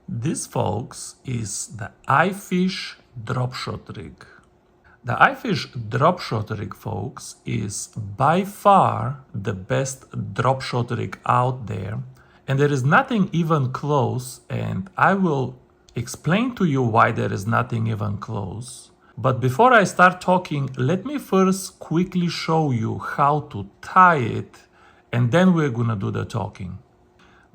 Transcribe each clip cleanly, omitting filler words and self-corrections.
This, folks, is the iFish Dropshot Rig. The iFish Dropshot Rig, folks, is by far the best dropshot rig out there, and there is nothing even close, and I will explain to you why there is nothing even close. But before I start talking, let me first quickly show you how to tie it, and then we're gonna do the talking.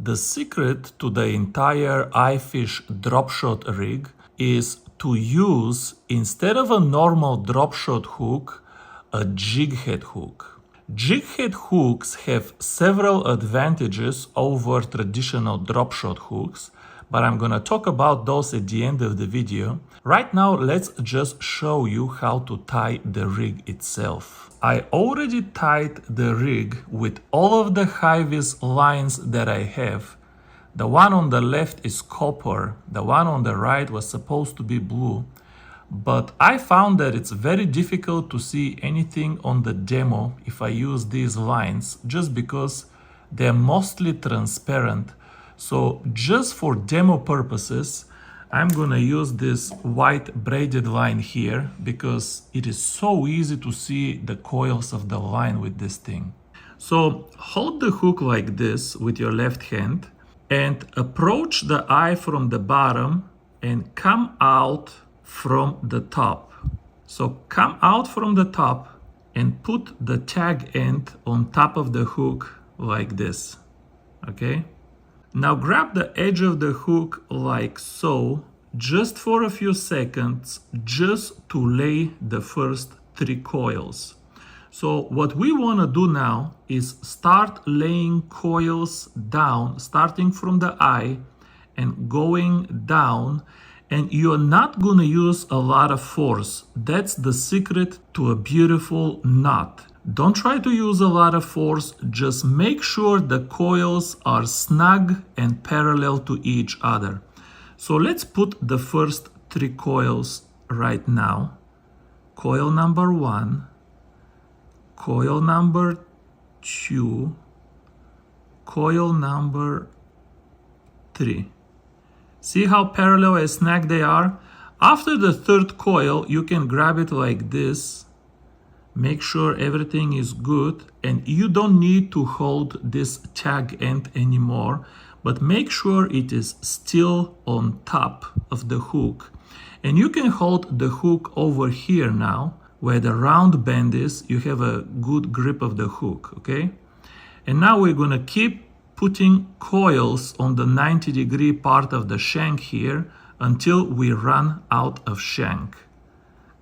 The secret to the entire iFish Dropshot Rig is to use, instead of a normal dropshot hook, a jig head hook. Jig head hooks have several advantages over traditional dropshot hooks, but I'm gonna talk about those at the end of the video. Right now, let's just show you how to tie the rig itself. I already tied the rig with all of the high-vis lines that I have. The one on the left is copper, the one on the right was supposed to be blue, but I found that it's very difficult to see anything on the demo if I use these lines, just because they're mostly transparent. So just for demo purposes, I'm gonna use this white braided line here because it is so easy to see the coils of the line with this thing. So hold the hook like this with your left hand and approach the eye from the bottom and come out from the top. So come out from the top and put the tag end on top of the hook like this, okay? Now grab the edge of the hook like so, just for a few seconds, just to lay the first 3 coils. So what we want to do now is start laying coils down, starting from the eye and going down, and you're not going to use a lot of force. That's the secret to a beautiful knot. Don't try to use a lot of force, just make sure the coils are snug and parallel to each other. So let's put the first 3 coils right now. Coil number 1, coil number 2, coil number 3. See how parallel and snug they are? After the 3rd coil, you can grab it like this. Make sure everything is good, and you don't need to hold this tag end anymore, but make sure it is still on top of the hook. And you can hold the hook over here now, where the round bend is. You have a good grip of the hook, okay? And now we're gonna keep putting coils on the 90-degree part of the shank here until we run out of shank.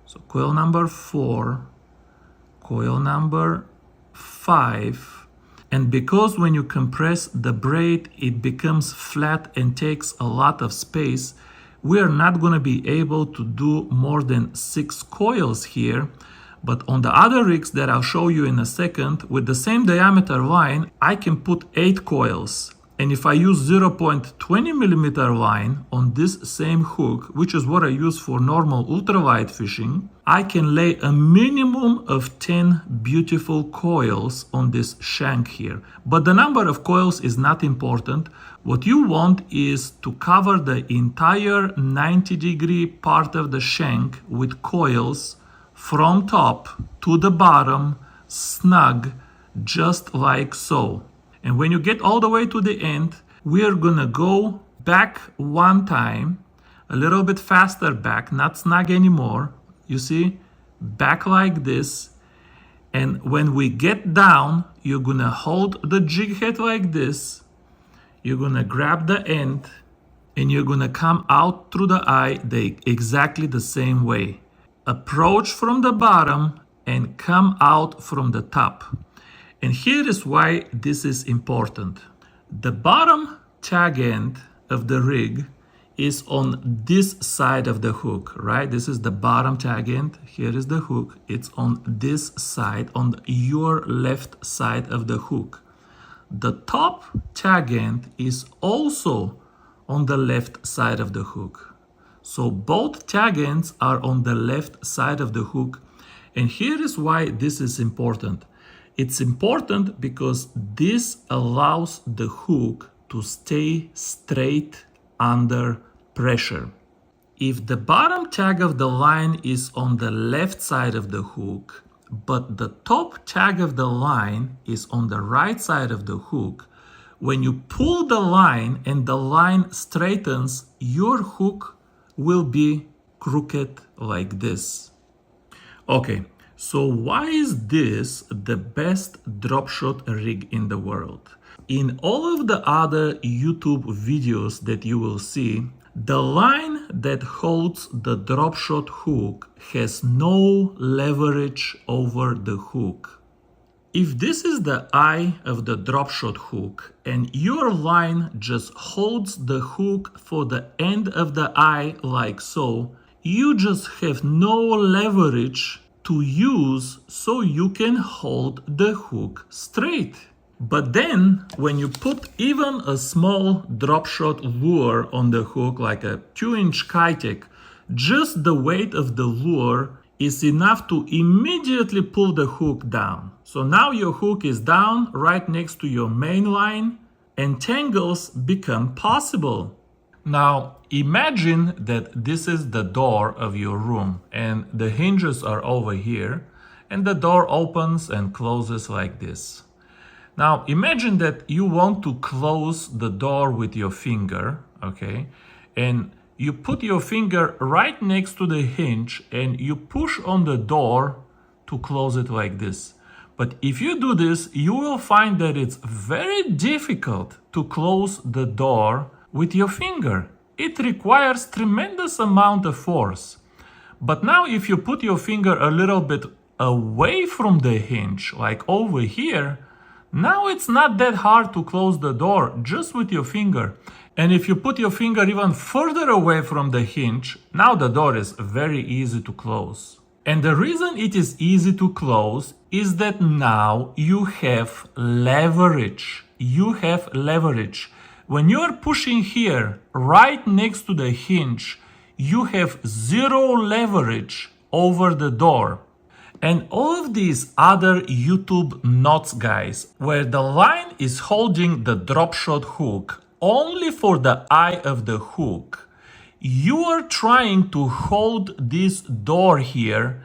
So coil number 4, coil number 5, and because when you compress the braid it becomes flat and takes a lot of space, we are not going to be able to do more than 6 coils here. But on the other rigs that I'll show you in a second, with the same diameter line, I can put 8 coils. And if I use 0.20 millimeter line on this same hook, which is what I use for normal ultralight fishing, I can lay a minimum of 10 beautiful coils on this shank here. But the number of coils is not important. What you want is to cover the entire 90-degree part of the shank with coils from top to the bottom, snug, just like so. And when you get all the way to the end, we are gonna go back one time, a little bit faster back, not snug anymore. You see, back like this. And when we get down, you're gonna hold the jig head like this. You're gonna grab the end and you're gonna come out through the eye exactly the same way. Approach from the bottom and come out from the top. And here is why this is important. The bottom tag end of the rig is on this side of the hook, right? This is the bottom tag end. Here is the hook. It's on this side, on your left side of the hook. The top tag end is also on the left side of the hook. So both tag ends are on the left side of the hook. And here is why this is important. It's important because this allows the hook to stay straight under pressure. If the bottom tag of the line is on the left side of the hook, but the top tag of the line is on the right side of the hook, when you pull the line and the line straightens, your hook will be crooked like this. Okay, so why is this the best dropshot rig in the world? In all of the other YouTube videos that you will see, the line that holds the dropshot hook has no leverage over the hook. If this is the eye of the dropshot hook and your line just holds the hook for the end of the eye like so, you just have no leverage to use so you can hold the hook straight. But then when you put even a small dropshot lure on the hook, like a 2-inch Kitek, just the weight of the lure is enough to immediately pull the hook down. So now your hook is down right next to your main line and tangles become possible. Now imagine that this is the door of your room and the hinges are over here and the door opens and closes like this. Now imagine that you want to close the door with your finger, okay? And you put your finger right next to the hinge and you push on the door to close it like this. But if you do this, you will find that it's very difficult to close the door with your finger. It requires tremendous amount of force. But now if you put your finger a little bit away from the hinge, like over here, now it's not that hard to close the door just with your finger. And if you put your finger even further away from the hinge, now the door is very easy to close. And the reason it is easy to close is that now you have leverage. You have leverage. When you're pushing here right next to the hinge, you have zero leverage over the door. And all of these other YouTube knots, guys, where the line is holding the dropshot hook only for the eye of the hook, you are trying to hold this door here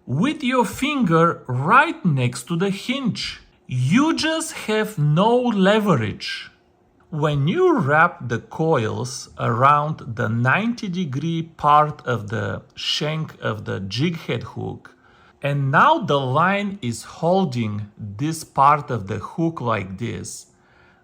with your finger right next to the hinge. You just have no leverage. When you wrap the coils around the 90-degree part of the shank of the jig head hook, and now the line is holding this part of the hook like this,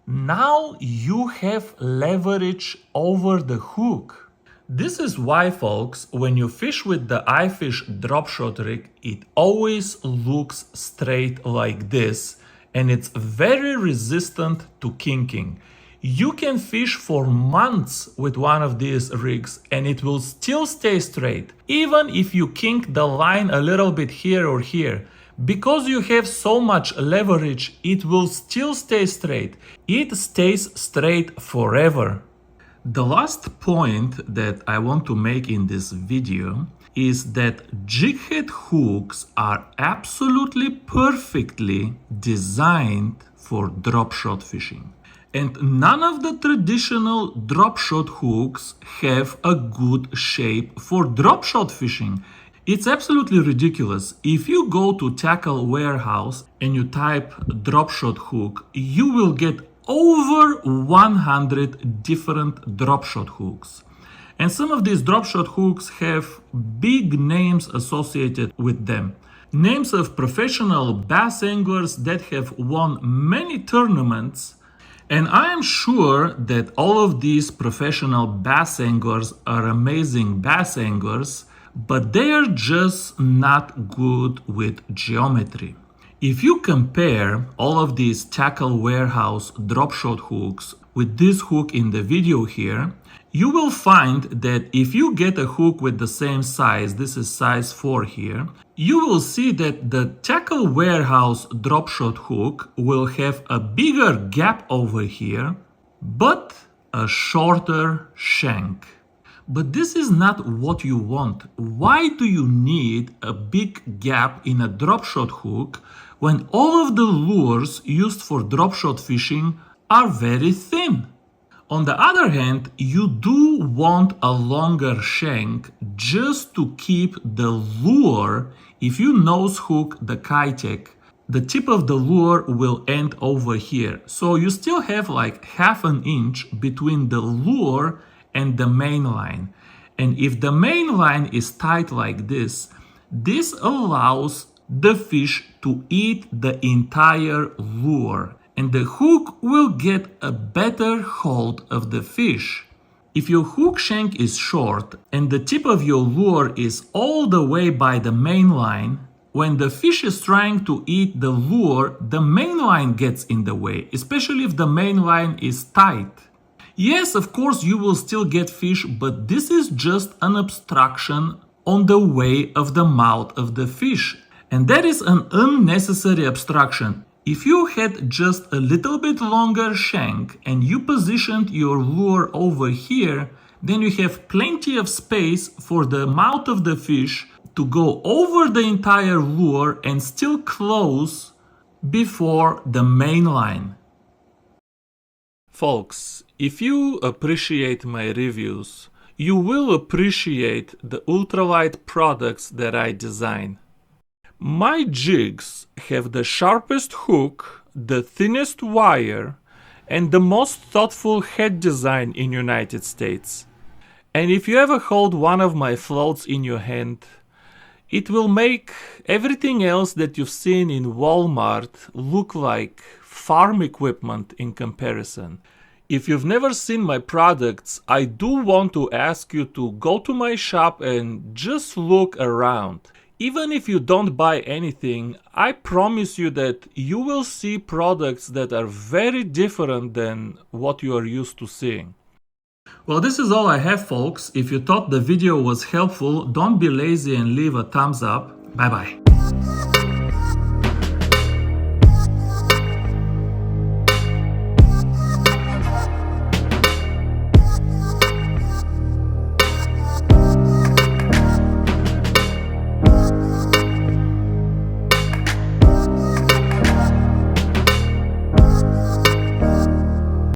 now you have leverage over the hook. This is why, folks, when you fish with the iFish dropshot rig, it always looks straight like this, and it's very resistant to kinking. You can fish for months with one of these rigs and it will still stay straight, even if you kink the line a little bit here or here. Because you have so much leverage, it will still stay straight. It stays straight forever. The last point that I want to make in this video is that jig head hooks are absolutely perfectly designed for dropshot fishing. And none of the traditional dropshot hooks have a good shape for dropshot fishing. It's absolutely ridiculous. If you go to Tackle Warehouse and you type dropshot hook, you will get over 100 different dropshot hooks. And some of these dropshot hooks have big names associated with them. Names of professional bass anglers that have won many tournaments. And I am sure that all of these professional bass anglers are amazing bass anglers, but they are just not good with geometry. If you compare all of these Tackle Warehouse dropshot hooks with this hook in the video here, you will find that if you get a hook with the same size, this is size 4 here, you will see that the Tackle Warehouse dropshot hook will have a bigger gap over here, but a shorter shank. But this is not what you want. Why do you need a big gap in a dropshot hook when all of the lures used for dropshot fishing are very thin? On the other hand, you do want a longer shank just to keep the lure. If you nose hook the Kitek, the tip of the lure will end over here. So you still have like half an inch between the lure and the main line. And if the main line is tight like this allows the fish to eat the entire lure, and the hook will get a better hold of the fish. If your hook shank is short and the tip of your lure is all the way by the main line, when the fish is trying to eat the lure, the main line gets in the way, especially if the main line is tight. Yes, of course, you will still get fish, but this is just an obstruction on the way of the mouth of the fish. And that is an unnecessary obstruction. If you had just a little bit longer shank and you positioned your lure over here, then you have plenty of space for the mouth of the fish to go over the entire lure and still close before the main line. Folks, if you appreciate my reviews, you will appreciate the ultralight products that I design. My jigs have the sharpest hook, the thinnest wire, and the most thoughtful head design in United States. And if you ever hold one of my floats in your hand, it will make everything else that you've seen in Walmart look like farm equipment in comparison. If you've never seen my products, I do want to ask you to go to my shop and just look around. Even if you don't buy anything, I promise you that you will see products that are very different than what you are used to seeing. Well, this is all I have, folks. If you thought the video was helpful, don't be lazy and leave a thumbs up. Bye bye.